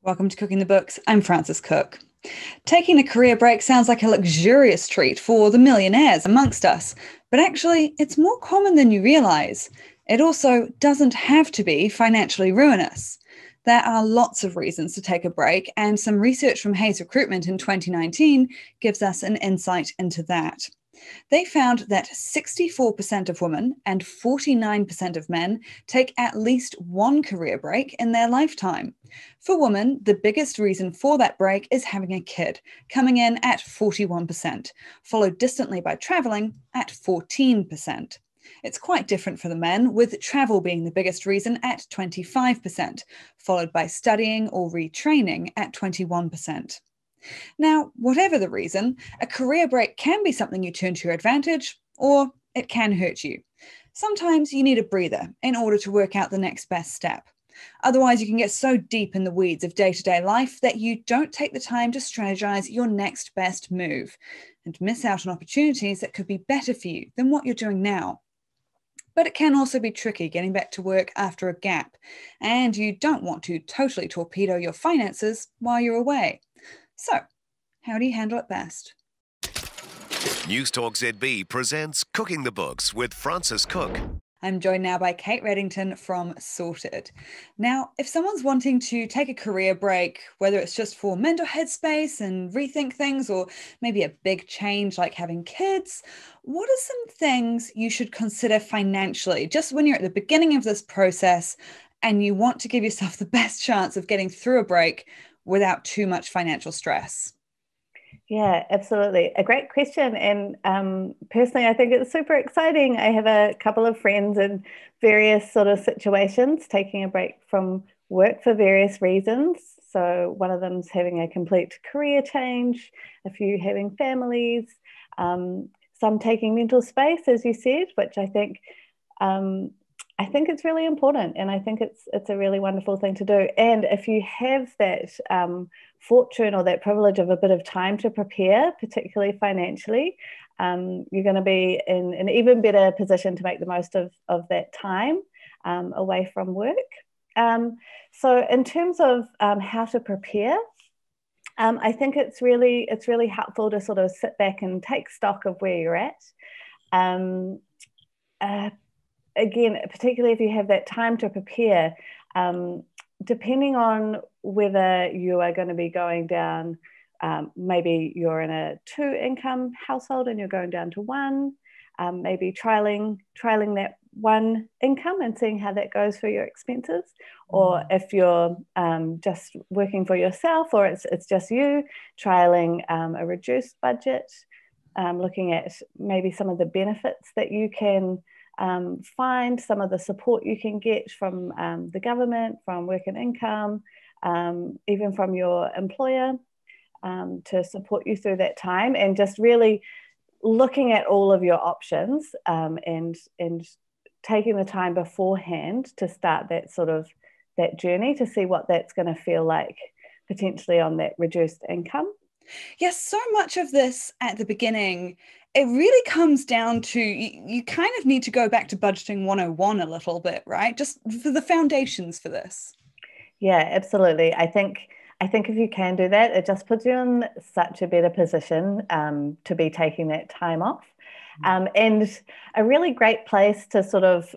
Welcome to Cooking the Books. I'm Frances Cook. Taking a career break sounds like a luxurious treat for the millionaires amongst us, but actually, it's more common than you realize. It also doesn't have to be financially ruinous. There are lots of reasons to take a break, and some research from Hayes Recruitment in 2019 gives us an insight into that. They found that 64% of women and 49% of men take at least one career break in their lifetime. For women, the biggest reason for that break is having a kid, coming in at 41%, followed distantly by traveling at 14%. It's quite different for the men, with travel being the biggest reason at 25%, followed by studying or retraining at 21%. Now, whatever the reason, a career break can be something you turn to your advantage, or it can hurt you. Sometimes you need a breather in order to work out the next best step. Otherwise, you can get so deep in the weeds of day-to-day life that you don't take the time to strategize your next best move and miss out on opportunities that could be better for you than what you're doing now. But it can also be tricky getting back to work after a gap, and you don't want to totally torpedo your finances while you're away. So, how do you handle it best? News Talk ZB presents Cooking the Books with Frances Cook. I'm joined now by Kate Reddington from Sorted. Now, if someone's wanting to take a career break, whether it's just for mental headspace and rethink things, or maybe a big change like having kids, what are some things you should consider financially, just when you're at the beginning of this process and you want to give yourself the best chance of getting through a break without too much financial stress? Yeah, absolutely. A great question. And personally, I think it's super exciting. I have a couple of friends in various sort of situations taking a break from work for various reasons. So one of them's having a complete career change, a few having families, some taking mental space, as you said, which I think it's really important, and I think it's a really wonderful thing to do. And if you have that fortune or that privilege of a bit of time to prepare, particularly financially, you're going to be in an even better position to make the most of that time away from work. So in terms of how to prepare, I think it's really helpful to sort of sit back and take stock of where you're at. Again, particularly if you have that time to prepare, depending on whether you are going to be going down, maybe you're in a 2-income household and you're going down to 1, maybe trialing that 1 income and seeing how that goes for your expenses, or if you're just working for yourself, or it's just you, trialing a reduced budget, looking at maybe some of the benefits that you can find, some of the support you can get from the government, from Work and Income, even from your employer, to support you through that time, and just really looking at all of your options, and taking the time beforehand to start that journey to see what that's going to feel like potentially on that reduced income. Yes, so much of this at the beginning, it really comes down to you kind of need to go back to budgeting 101 a little bit, right? Just for the foundations for this. Yeah, absolutely. I think if you can do that, it just puts you in such a better position to be taking that time off. And a really great place to sort of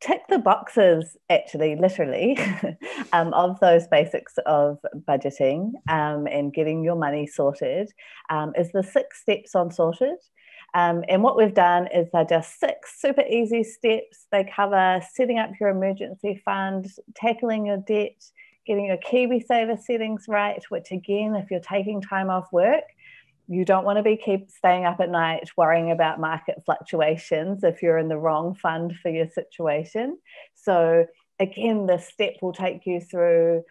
tick the boxes, actually, literally, of those basics of budgeting and getting your money sorted is the 6 steps on Sorted. And what we've done is they're just 6 super easy steps. They cover setting up your emergency fund, tackling your debt, getting your KiwiSaver settings right, which again, if you're taking time off work, you don't want to keep staying up at night worrying about market fluctuations if you're in the wrong fund for your situation. So again, this step will take you through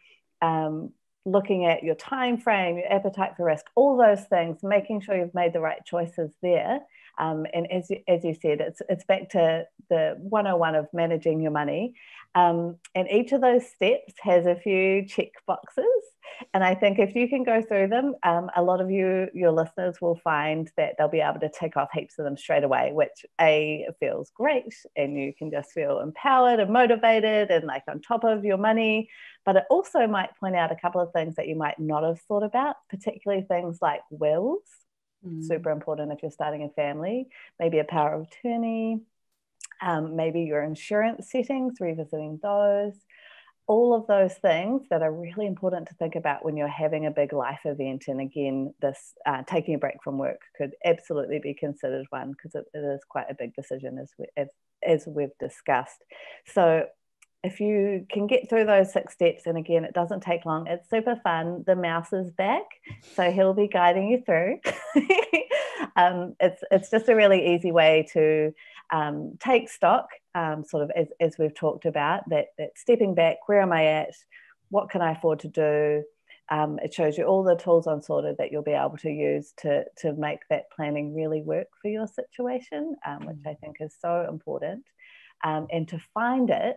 looking at your time frame, your appetite for risk, all those things, making sure you've made the right choices there. And as you said, it's back to the 101 of managing your money. And each of those steps has a few check boxes. And I think if you can go through them, a lot of your listeners will find that they'll be able to tick off heaps of them straight away, which feels great, and you can just feel empowered and motivated and like on top of your money. But it also might point out a couple of things that you might not have thought about, particularly things like wills. Super important if you're starting a family, maybe a power of attorney, maybe your insurance settings, revisiting those. All of those things that are really important to think about when you're having a big life event. And again, this taking a break from work could absolutely be considered one, because it is quite a big decision, as we've discussed. So if you can get through those 6 steps, and again, it doesn't take long, it's super fun. The mouse is back, so he'll be guiding you through. It's just a really easy way to take stock, sort of as we've talked about, that stepping back, where am I at? What can I afford to do? It shows you all the tools on Sorted that you'll be able to use to make that planning really work for your situation, which I think is so important. And to find it,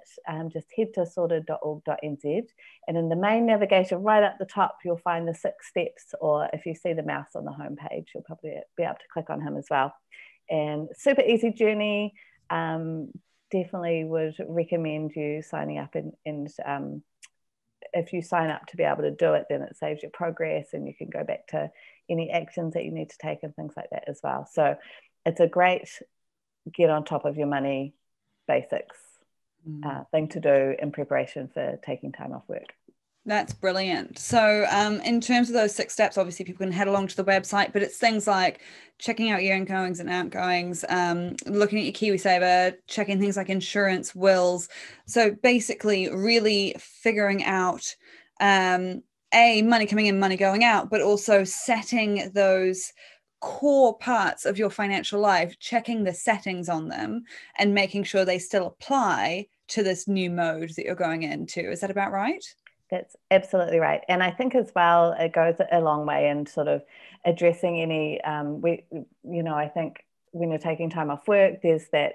just head to sorted.org.nz, and in the main navigation right at the top, you'll find the 6 steps, or if you see the mouse on the homepage, you'll probably be able to click on him as well. And super easy journey. Definitely would recommend you signing up, and if you sign up to be able to do it, then it saves your progress and you can go back to any actions that you need to take and things like that as well. So it's a great get on top of your money basics thing to do in preparation for taking time off work. That's brilliant. So in terms of those 6 steps, obviously people can head along to the website, but it's things like checking out your ingoings and outgoings, looking at your KiwiSaver, checking things like insurance, wills. So basically really figuring out money coming in, money going out, but also setting those core parts of your financial life, checking the settings on them and making sure they still apply to this new mode that you're going into. Is that about right? That's absolutely right. And I think as well, it goes a long way in sort of addressing any, I think when you're taking time off work, there's that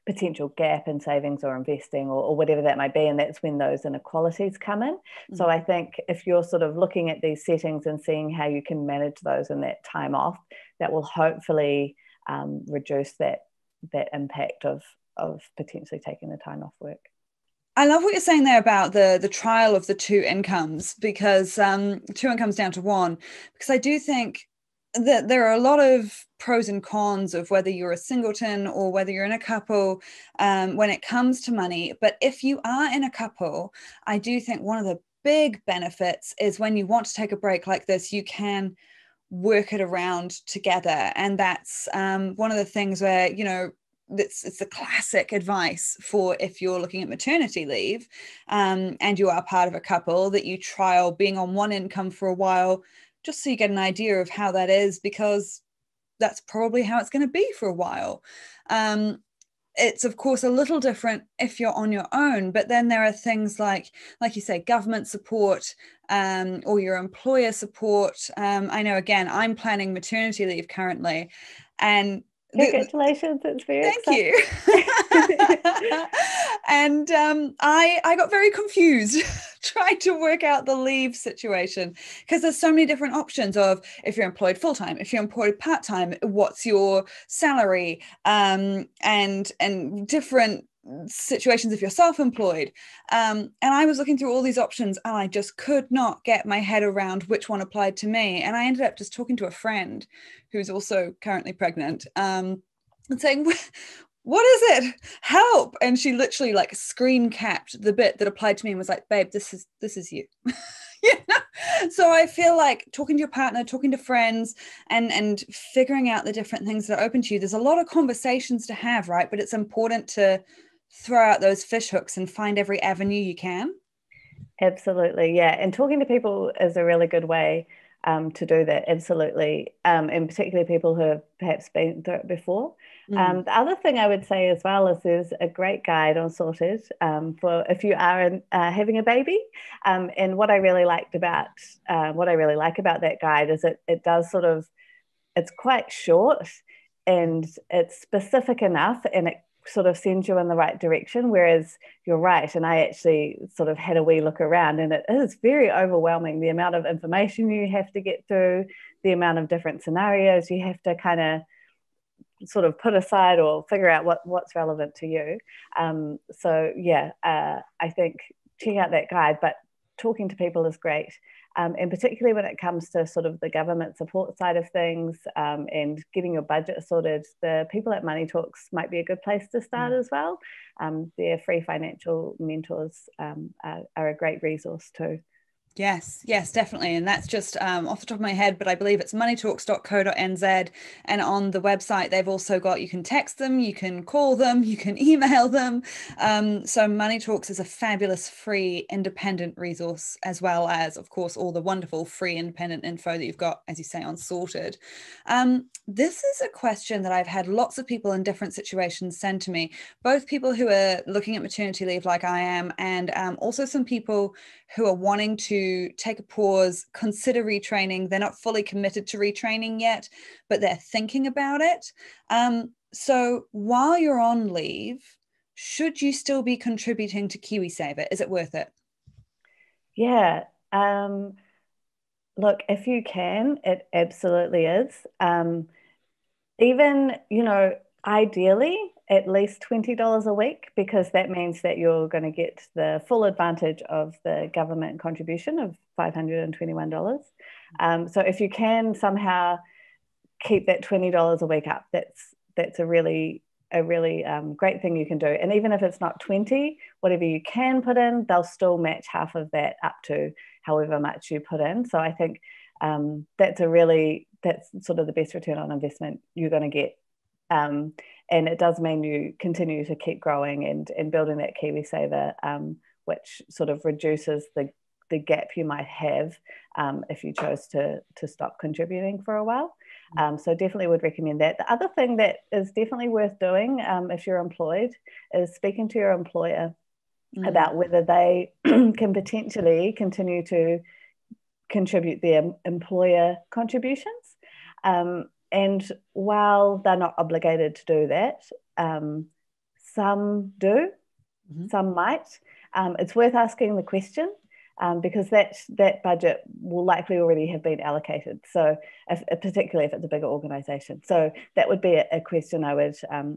potential gap in savings or investing or whatever that might be. And that's when those inequalities come in. So I think if you're sort of looking at these settings and seeing how you can manage those in that time off, that will hopefully reduce that impact of potentially taking the time off work. I love what you're saying there about the trial of the 2 incomes, because 2 incomes down to 1, because I do think that there are a lot of pros and cons of whether you're a singleton or whether you're in a couple when it comes to money. But if you are in a couple, I do think one of the big benefits is when you want to take a break like this, you can work it around together. And that's one of the things where, it's the classic advice for if you're looking at maternity leave and you are part of a couple, that you trial being on one income for a while, just so you get an idea of how that is, because that's probably how it's going to be for a while. It's of course a little different if you're on your own, but then there are things like you say, government support or your employer support. I know, again, I'm planning maternity leave currently, and congratulations, it's very exciting. Thank you. And I got very confused trying to work out the leave situation, because there's so many different options of if you're employed full-time, if you're employed part-time, what's your salary, and different situations if you're self-employed, and I was looking through all these options and I just could not get my head around which one applied to me. And I ended up just talking to a friend who's also currently pregnant and saying, what is it? Help. And she literally like screen capped the bit that applied to me and was like, babe, this is you. So I feel like talking to your partner, talking to friends, and figuring out the different things that are open to you, there's a lot of conversations to have, right? But it's important to throw out those fish hooks and find every avenue you can. Absolutely, yeah. And talking to people is a really good way to do that, absolutely. And particularly people who have perhaps been through it before. The other thing I would say as well is there's a great guide on Sorted for if you are having a baby. And what I really like about that guide is it does it's quite short and it's specific enough, and it sort of send you in the right direction. Whereas you're right, and I actually sort of had a wee look around, and it is very overwhelming, the amount of information you have to get through, the amount of different scenarios you have to kind of sort of put aside or figure out what's relevant to you. So yeah, I think check out that guide, but talking to people is great. And particularly when it comes to sort of the government support side of things, and getting your budget sorted, the people at Money Talks might be a good place to start as well. Their free financial mentors are a great resource too. Yes, definitely. And that's just off the top of my head, but I believe it's moneytalks.co.nz. And on the website, they've also got, you can text them, you can call them, you can email them. So Money Talks is a fabulous free independent resource, as well as, of course, all the wonderful free independent info that you've got, as you say, on Sorted. This is a question that I've had lots of people in different situations send to me, both people who are looking at maternity leave like I am, and also some people who are wanting to take a pause, consider retraining. They're not fully committed to retraining yet, but they're thinking about it. So while you're on leave, should you still be contributing to KiwiSaver? Is it worth it? Yeah. Look, if you can, it absolutely is. Even, ideally, at least $20 a week, because that means that you're going to get the full advantage of the government contribution of $521. So if you can somehow keep that $20 a week up, that's a really great thing you can do. And even if it's not 20, whatever you can put in, they'll still match half of that up to however much you put in. So I think that's sort of the best return on investment you're going to get. And it does mean you continue to keep growing and building that KiwiSaver, which sort of reduces the gap you might have if you chose to stop contributing for a while. So definitely would recommend that. The other thing that is definitely worth doing if you're employed is speaking to your employer about whether they can potentially continue to contribute their employer contributions. And while they're not obligated to do that, some do, some might. It's worth asking the question because that budget will likely already have been allocated. So particularly if it's a bigger organisation. So that would be a question I would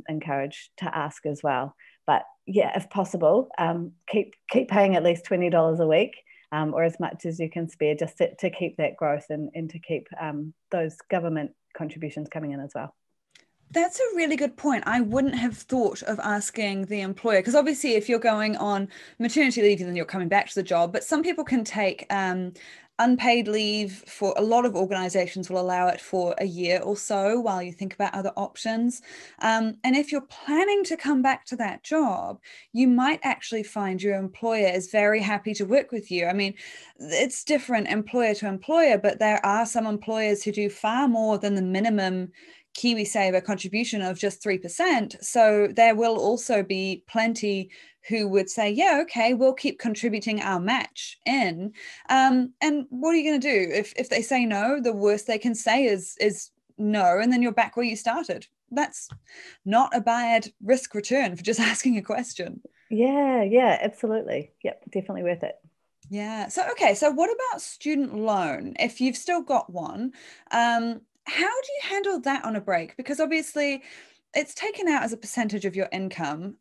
encourage to ask as well. But yeah, if possible, keep paying at least $20 a week. Or as much as you can spare, just to keep that growth and to keep those government contributions coming in as well. That's a really good point. I wouldn't have thought of asking the employer, because obviously if you're going on maternity leave, then you're coming back to the job. But some people can take unpaid leave. For a lot of organizations will allow it for a year or so while you think about other options. And if you're planning to come back to that job, you might actually find your employer is very happy to work with you. I mean, it's different employer to employer, but there are some employers who do far more than the minimum KiwiSaver contribution of just 3%. So there will also be plenty who would say, yeah, okay, we'll keep contributing our match in. And what are you going to do? If they say no, the worst they can say is no, and then you're back where you started. That's not a bad risk return for just asking a question. Yeah, absolutely. Yep, definitely worth it. Yeah. So, okay. So what about student loan? If you've still got one, how do you handle that on a break? Because obviously it's taken out as a percentage of your income.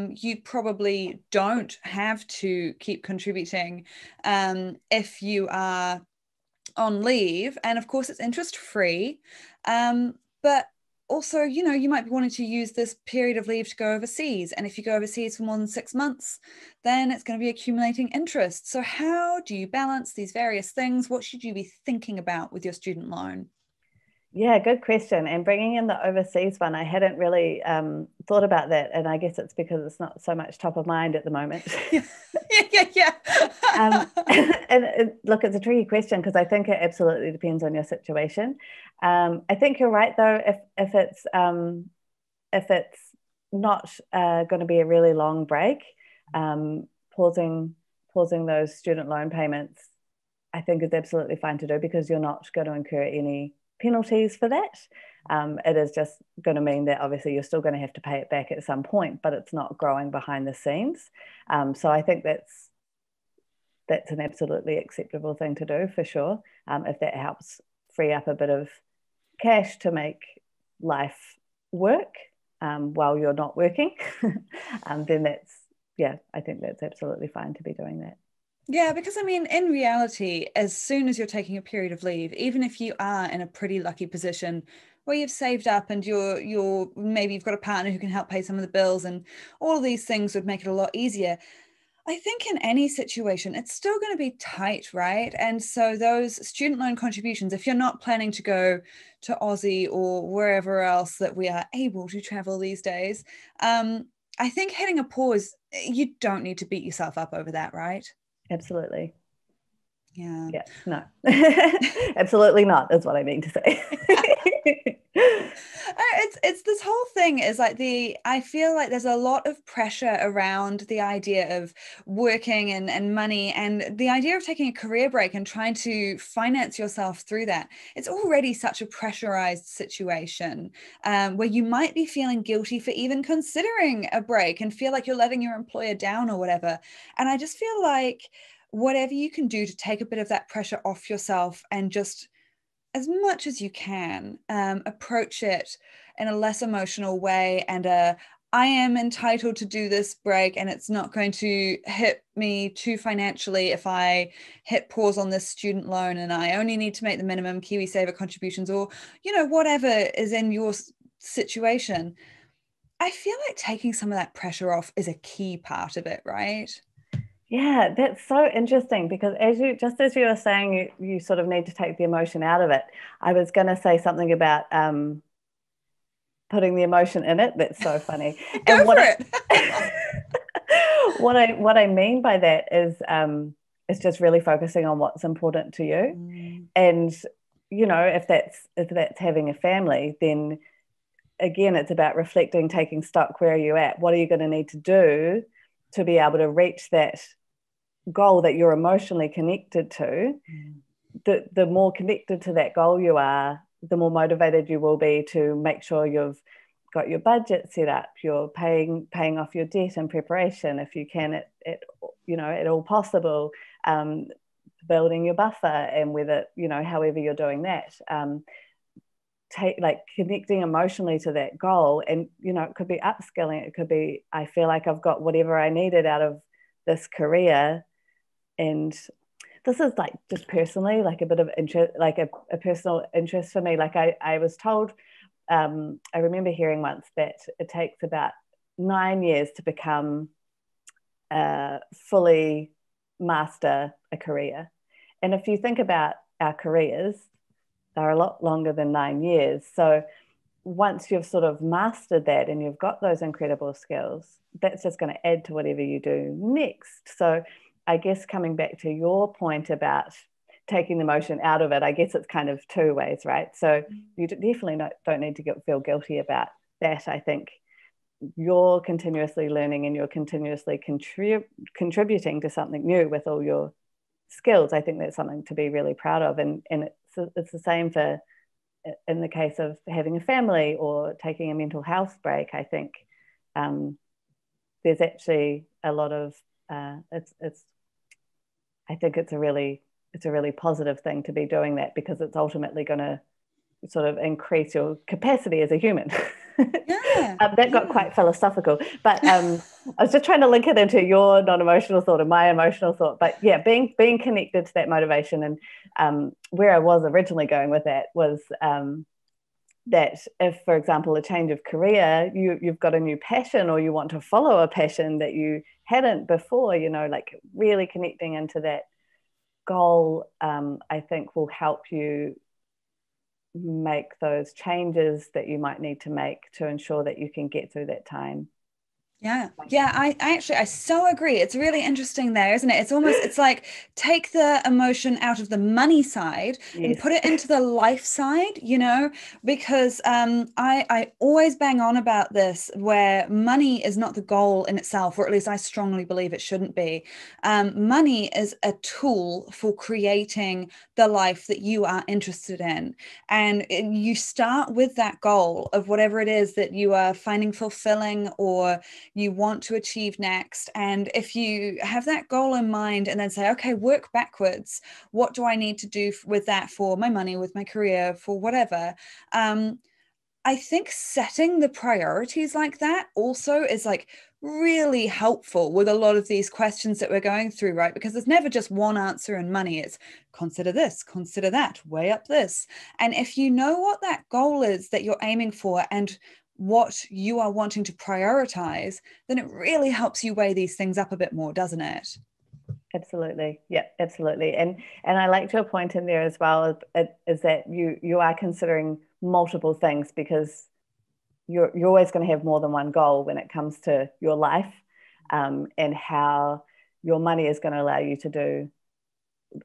You probably don't have to keep contributing if you are on leave. And of course, it's interest free. But also, you might be wanting to use this period of leave to go overseas. And if you go overseas for more than 6 months, then it's going to be accumulating interest. So how do you balance these various things? What should you be thinking about with your student loan? Yeah, good question. And bringing in the overseas one, I hadn't really thought about that. And I guess it's because it's not so much top of mind at the moment. Yeah. And look, it's a tricky question because I think it absolutely depends on your situation. I think you're right, though, if it's not going to be a really long break, pausing those student loan payments, I think is absolutely fine to do because you're not going to incur any penalties for that. It is just going to mean that obviously you're still going to have to pay it back at some point, but it's not growing behind the scenes. So I think that's an absolutely acceptable thing to do for sure. If that helps free up a bit of cash to make life work while you're not working, then I think that's absolutely fine to be doing that. Yeah, because I mean, in reality, as soon as you're taking a period of leave, even if you are in a pretty lucky position where you've saved up and you're maybe you've got a partner who can help pay some of the bills and all of these things would make it a lot easier. I think in any situation, it's still going to be tight, right? And so those student loan contributions, if you're not planning to go to Aussie or wherever else that we are able to travel these days, I think hitting a pause, you don't need to beat yourself up over that, right? Absolutely. Yeah. Yeah, no, absolutely not, is what I mean to say. It's this whole thing is like I feel like there's a lot of pressure around the idea of working and money and the idea of taking a career break and trying to finance yourself through that. It's already such a pressurized situation where you might be feeling guilty for even considering a break and feel like you're letting your employer down or whatever. And I just feel like whatever you can do to take a bit of that pressure off yourself and just as much as you can approach it in a less emotional way and I am entitled to do this break and it's not going to hit me too financially if I hit pause on this student loan and I only need to make the minimum KiwiSaver contributions or whatever is in your situation. I feel like taking some of that pressure off is a key part of it, right? Yeah, that's so interesting because as you were saying, you sort of need to take the emotion out of it. I was going to say something about putting the emotion in it. That's so funny. Go for it. What I mean by that is just really focusing on what's important to you, and if that's having a family, then again it's about reflecting, taking stock. Where are you at? What are you going to need to do to be able to reach that goal that you're emotionally connected to? The more connected to that goal you are, the more motivated you will be to make sure you've got your budget set up, you're paying off your debt in preparation if you can at all possible, building your buffer, and whether however you're doing that, connecting emotionally to that goal. And it could be upskilling, it could be I feel like I've got whatever I needed out of this career, and this is like just personally like a bit of interest, like a personal interest for me. Like I was told, I remember hearing once that it takes about 9 years to become fully master a career. And if you think about our careers, they're a lot longer than 9 years. So once you've sort of mastered that and you've got those incredible skills, that's just going to add to whatever you do next. So I guess coming back to your point about taking the emotion out of it, I guess it's kind of two ways, right? So you definitely don't need to feel guilty about that. I think you're continuously learning and you're continuously contributing to something new with all your skills. I think that's something to be really proud of. And it's the same for in the case of having a family or taking a mental health break. I think there's actually a lot of I think it's a really positive thing to be doing that, because it's ultimately going to sort of increase your capacity as a human. Yeah. That got quite philosophical, but I was just trying to link it into your non-emotional thought and my emotional thought. But yeah, being connected to that motivation, and where I was originally going with that was that if, for example, a change of career, you've got a new passion or you want to follow a passion that you hadn't before, like really connecting into that goal, I think will help you make those changes that you might need to make to ensure that you can get through that time. Yeah. Yeah. I so agree. It's really interesting there, isn't it? It's like take the emotion out of the money side and Yes. put it into the life side, because I always bang on about this where money is not the goal in itself, or at least I strongly believe it shouldn't be. Money is a tool for creating the life that you are interested in. And you start with that goal of whatever it is that you are finding fulfilling or you want to achieve next. And if you have that goal in mind and then say, okay, work backwards, what do I need to do with that for my money, with my career, for whatever? I think setting the priorities like that also is like really helpful with a lot of these questions that we're going through, right? Because there's never just one answer in money. It's consider this, consider that, weigh up this. And if you know what that goal is that you're aiming for and what you are wanting to prioritize, then it really helps you weigh these things up a bit more, doesn't it? Absolutely. Yeah, absolutely. And I liked your point in there as well, is that you are considering multiple things, because you're always going to have more than one goal when it comes to your life, and how your money is going to allow you to do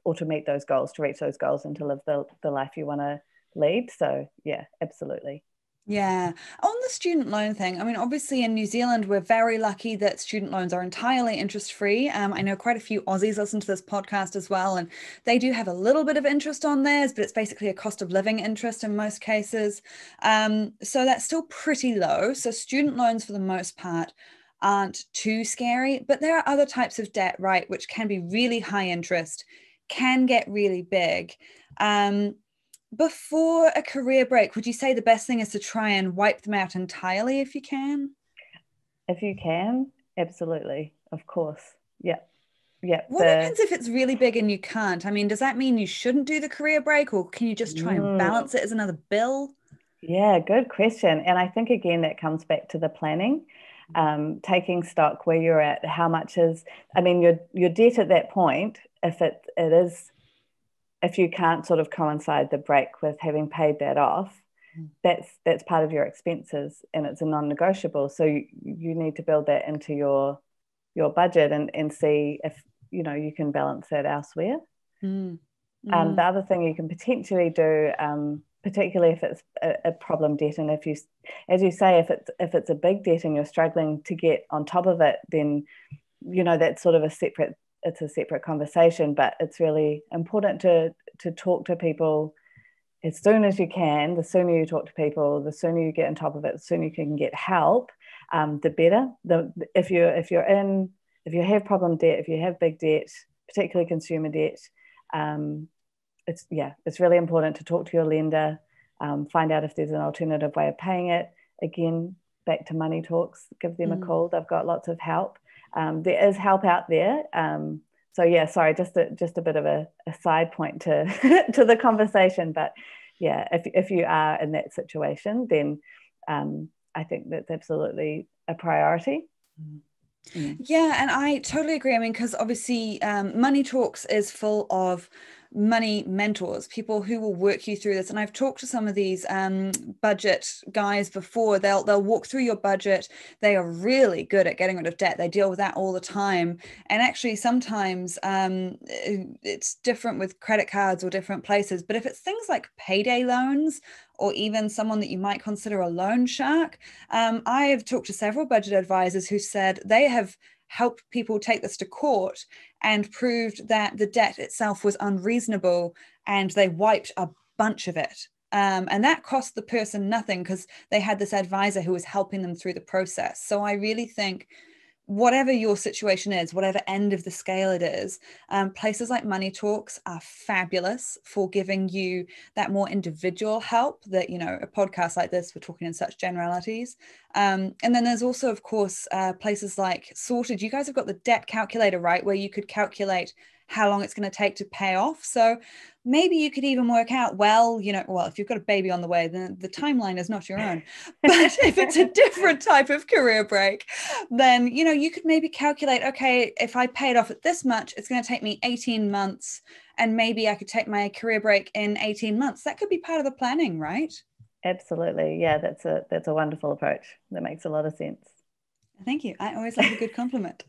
or to meet those goals, to reach those goals, and to live the life you want to lead. So yeah, absolutely. Yeah. On the student loan thing, I mean, obviously in New Zealand, we're very lucky that student loans are entirely interest free. I know quite a few Aussies listen to this podcast as well, and they do have a little bit of interest on theirs, but it's basically a cost of living interest in most cases. So that's still pretty low. So student loans, for the most part, aren't too scary, but there are other types of debt, right, which can be really high interest, can get really big. Um, Before a career break, would you say the best thing is to try and wipe them out entirely if you can? If you can, absolutely, of course. Yeah, yeah. What happens if it's really big and you can't? I mean, does that mean you shouldn't do the career break, or can you just try and Mm, balance it as another bill? yeah, good question. And I think again that comes back to the planning, taking stock where you're at, how much is, I mean, your debt at that point, if it is, if you can't sort of coincide the break with having paid that off, that's part of your expenses, and it's a non-negotiable. So you need to build that into your budget, and see if you can balance that elsewhere. Mm. The Mm. other thing you can potentially do, particularly if it's a problem debt, and if you, as you say, if it's a big debt and you're struggling to get on top of it, then that's sort of it's a separate conversation. But it's really important to talk to people as soon as you can. The sooner you talk to people, the sooner you get on top of it, the sooner you can get help, the better. If you have problem debt, if you have big debt, particularly consumer debt, um, it's really important to talk to your lender, find out if there's an alternative way of paying it. Again, back to money talks, give them a Mm. call. They've got lots of help. There is help out there. So yeah, sorry, just a bit of a side point to to the conversation, but yeah, if you are in that situation, then I think that's absolutely a priority. Mm. Yeah, and I totally agree. I mean, because obviously, Money Talks is full of money mentors, people who will work you through this. And I've talked to some of these budget guys before. They'll walk through your budget. They are really good at getting rid of debt. They deal with that all the time. And actually, sometimes it's different with credit cards or different places. But if it's things like payday loans, or even someone that you might consider a loan shark, I have talked to several budget advisors who said they have helped people take this to court and proved that the debt itself was unreasonable, and they wiped a bunch of it. And that cost the person nothing because they had this advisor who was helping them through the process. So I really think whatever your situation is, whatever end of the scale it is, places like Money Talks are fabulous for giving you that more individual help that, a podcast like this, we're talking in such generalities. And then there's also, of course, places like Sorted. You guys have got the debt calculator, right? Where you could calculate how long it's going to take to pay off. So maybe you could even work out, well, if you've got a baby on the way, then the timeline is not your own. But if it's a different type of career break, then, you could maybe calculate, okay, if I pay it off at this much, it's going to take me 18 months. And maybe I could take my career break in 18 months. That could be part of the planning, right? Absolutely. Yeah, that's a wonderful approach. That makes a lot of sense. Thank you. I always like a good compliment.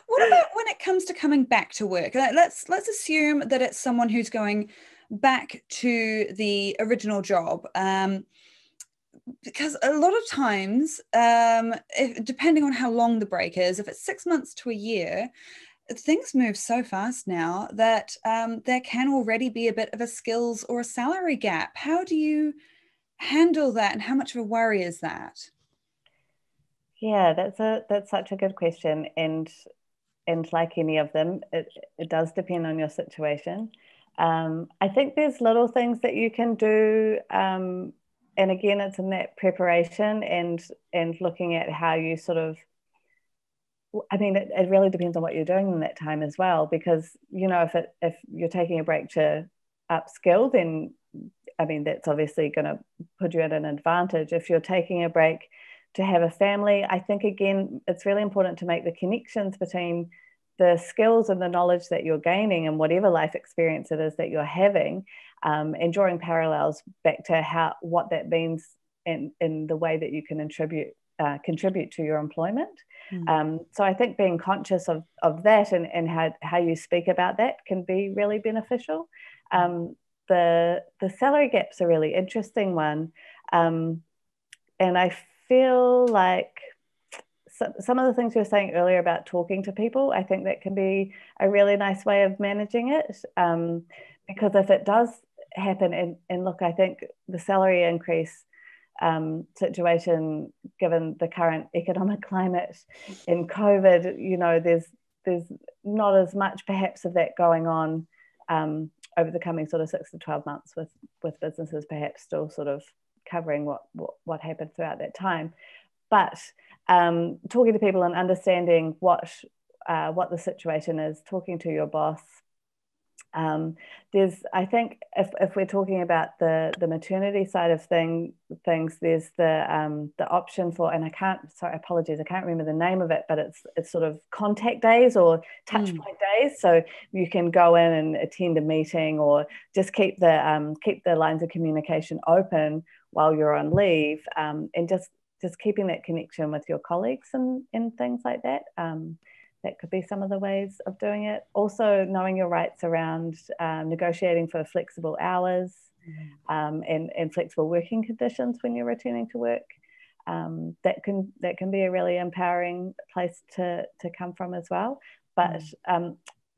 What about when it comes to coming back to work? Let's assume that it's someone who's going back to the original job. Because a lot of times, depending on how long the break is, if it's 6 months to a year, things move so fast now that there can already be a bit of a skills or a salary gap. How do you handle that, and how much of a worry is that? Yeah, that's such a good question, and like any of them, it does depend on your situation. I think there's little things that you can do, and again, it's in that preparation and looking at how you sort of. I mean, it really depends on what you're doing in that time as well, because if you're taking a break to upskill, then I mean that's obviously going to put you at an advantage. If you're taking a break to have a family, I think again it's really important to make the connections between the skills and the knowledge that you're gaining and whatever life experience it is that you're having, and drawing parallels back to what that means in the way that you can contribute to your employment. So I think being conscious of that and how you speak about that can be really beneficial. The salary gap's a really interesting one, and I feel like some of the things you were saying earlier about talking to people, I think that can be a really nice way of managing it, because if it does happen, and look, I think the salary increase situation, given the current economic climate in COVID, there's not as much perhaps of that going on over the coming sort of 6 to 12 months, with businesses perhaps still sort of covering what happened throughout that time. But talking to people and understanding what the situation is, talking to your boss. I think if we're talking about the maternity side of things, there's the option for, and apologies, I can't remember the name of it, but it's sort of contact days or touch point days. So you can go in and attend a meeting, or just keep the lines of communication open while you're on leave, and just keeping that connection with your colleagues and things like that. That could be some of the ways of doing it. Also, knowing your rights around negotiating for flexible hours, and flexible working conditions when you're returning to work. That can be a really empowering place to come from as well. But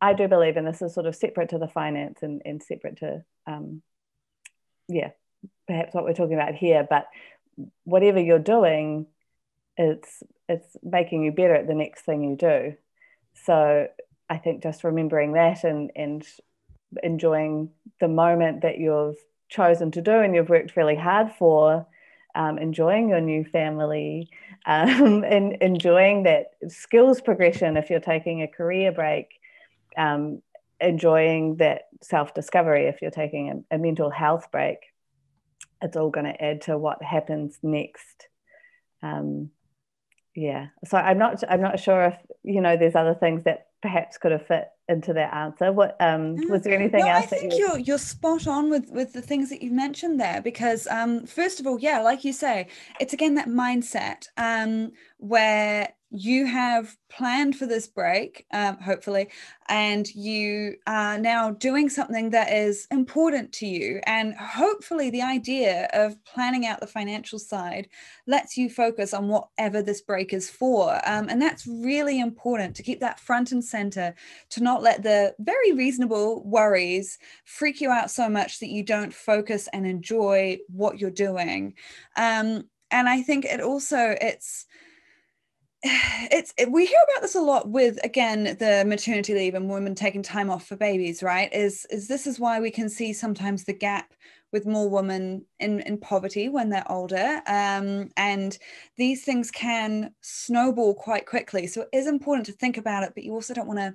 I do believe, and this is sort of separate to the finance and separate to, perhaps what we're talking about here, but whatever you're doing, it's making you better at the next thing you do. So I think just remembering that and enjoying the moment that you've chosen to do and you've worked really hard for, enjoying your new family, and enjoying that skills progression if you're taking a career break, enjoying that self-discovery if you're taking a mental health break. It's all going to add to what happens next. So I'm not sure if there's other things that perhaps could have fit into that answer. What was there anything else? I think you're spot on with the things that you've mentioned there, because first of all, like you say, it's again that mindset where you have planned for this break, hopefully, and you are now doing something that is important to you. And hopefully the idea of planning out the financial side lets you focus on whatever this break is for. And that's really important, to keep that front and center, to not let the very reasonable worries freak you out so much that you don't focus and enjoy what you're doing. And I think we hear about this a lot with, again, the maternity leave and women taking time off for babies, right? This is why we can see sometimes the gap with more women in poverty when they're older. And these things can snowball quite quickly. So it is important to think about it, but you also don't want to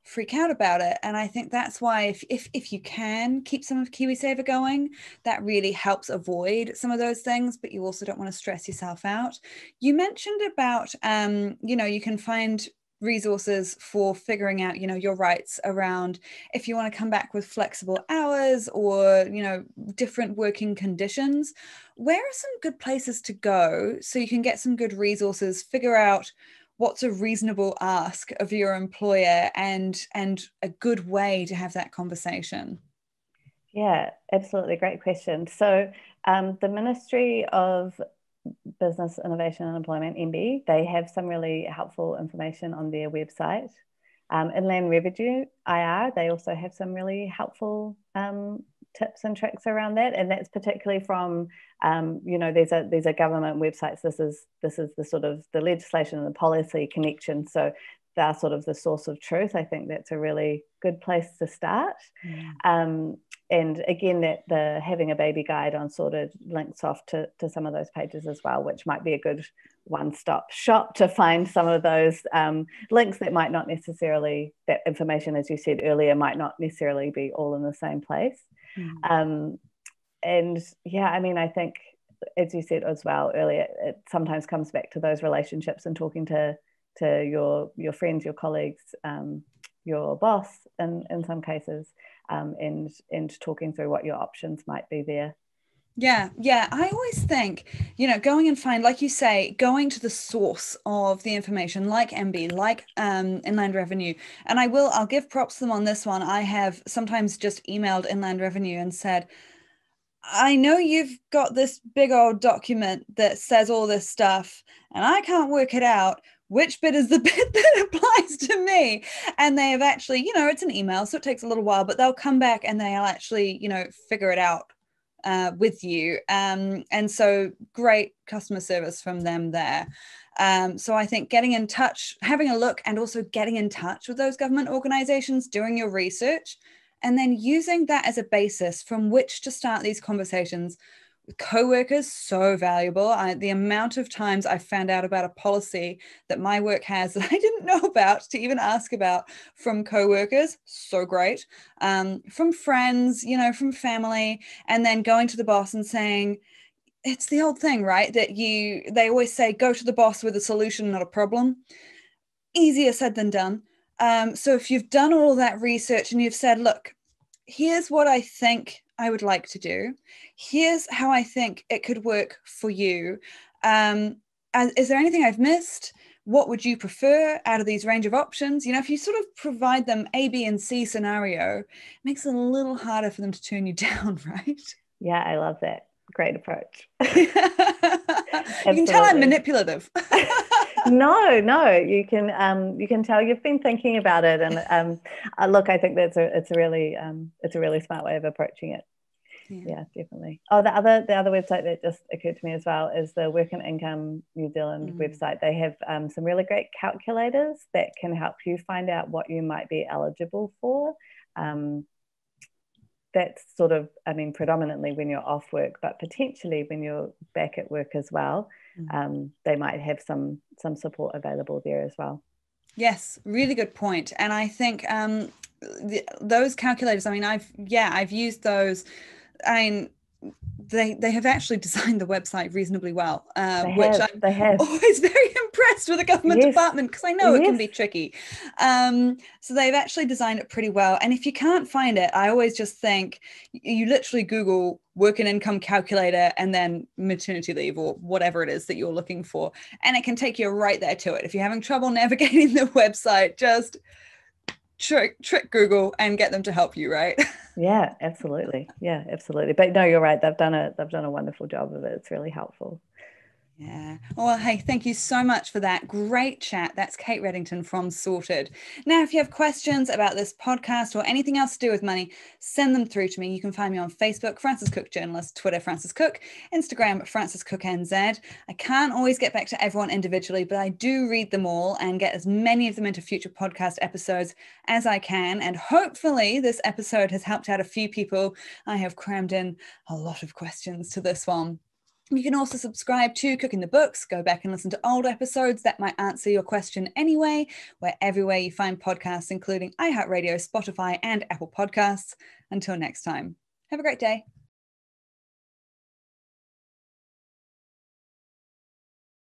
freak out about it. And I think that's why if you can keep some of KiwiSaver going, that really helps avoid some of those things, but you also don't want to stress yourself out. You mentioned about you can find resources for figuring out, your rights around if you want to come back with flexible hours or, different working conditions. Where are some good places to go so you can get some good resources, figure out what's a reasonable ask of your employer and a good way to have that conversation? Yeah, absolutely. Great question. So the Ministry of Business, Innovation and Employment, MB, they have some really helpful information on their website. Inland Revenue, IR, they also have some really helpful tips and tricks around that, and that's particularly from these are government websites. This is the sort of the legislation and the policy connection, so they're sort of the source of truth. I think that's a really good place to start. And again, that the Having a Baby guide on Sorted links off to some of those pages as well, which might be a good one-stop shop to find some of those links that might not necessarily, that information, as you said earlier, might not necessarily be all in the same place. And yeah, I mean, I think, as you said as well earlier, it sometimes comes back to those relationships and talking to your friends, your colleagues, your boss in some cases, and talking through what your options might be there. Yeah. I always think, going and find, like you say, going to the source of the information, like MB, like Inland Revenue. And I'll give props to them on this one. I have sometimes just emailed Inland Revenue and said, I know you've got this big old document that says all this stuff, and I can't work it out. Which bit is the bit that applies to me? And they have actually, it's an email, so it takes a little while, but they'll come back and they'll actually, figure it out with you. And so great customer service from them there. So I think getting in touch, having a look, and also getting in touch with those government organizations, doing your research, and then using that as a basis from which to start these conversations with co-workers, so valuable. The amount of times I found out about a policy that my work has that I didn't know about to even ask about from co-workers, so great. From friends, from family, and then going to the boss and saying, it's the old thing, right? That they always say, go to the boss with a solution, not a problem. Easier said than done. So if you've done all that research and you've said, look, here's what I think I would like to do. Here's how I think it could work for you. Is there anything I've missed? What would you prefer out of these range of options? If you sort of provide them A, B, and C scenario, it makes it a little harder for them to turn you down, right? Yeah, I love that. Great approach. You can tell I'm manipulative. No, you can tell you've been thinking about it, and look, I think it's a really smart way of approaching it. Yeah, definitely. Oh, the other website that just occurred to me as well is the Work and Income New Zealand website. They have some really great calculators that can help you find out what you might be eligible for. That's sort of, predominantly when you're off work, but potentially when you're back at work as well, they might have some support available there as well. Yes, really good point. And I think those calculators, I've used those. They have actually designed the website reasonably well, which I'm always very impressed with a government department, because I know it can be tricky. So they've actually designed it pretty well. And if you can't find it, I always just think you literally Google work and income calculator and then maternity leave or whatever it is that you're looking for. And it can take you right there to it. If you're having trouble navigating the website, just trick Google and get them to help you, right? Yeah, absolutely. But no, you're right. They've done a wonderful job of it. It's really helpful. Yeah. Well, hey, thank you so much for that great chat. That's Kate Reddington from Sorted. Now, if you have questions about this podcast or anything else to do with money, send them through to me. You can find me on Facebook, Frances Cook Journalist, Twitter, Frances Cook, Instagram, Frances Cook NZ. I can't always get back to everyone individually, but I do read them all and get as many of them into future podcast episodes as I can. And hopefully this episode has helped out a few people. I have crammed in a lot of questions to this one. You can also subscribe to Cooking the Books. Go back and listen to old episodes that might answer your question anyway. We're everywhere you find podcasts, including iHeartRadio, Spotify, and Apple Podcasts. Until next time, have a great day.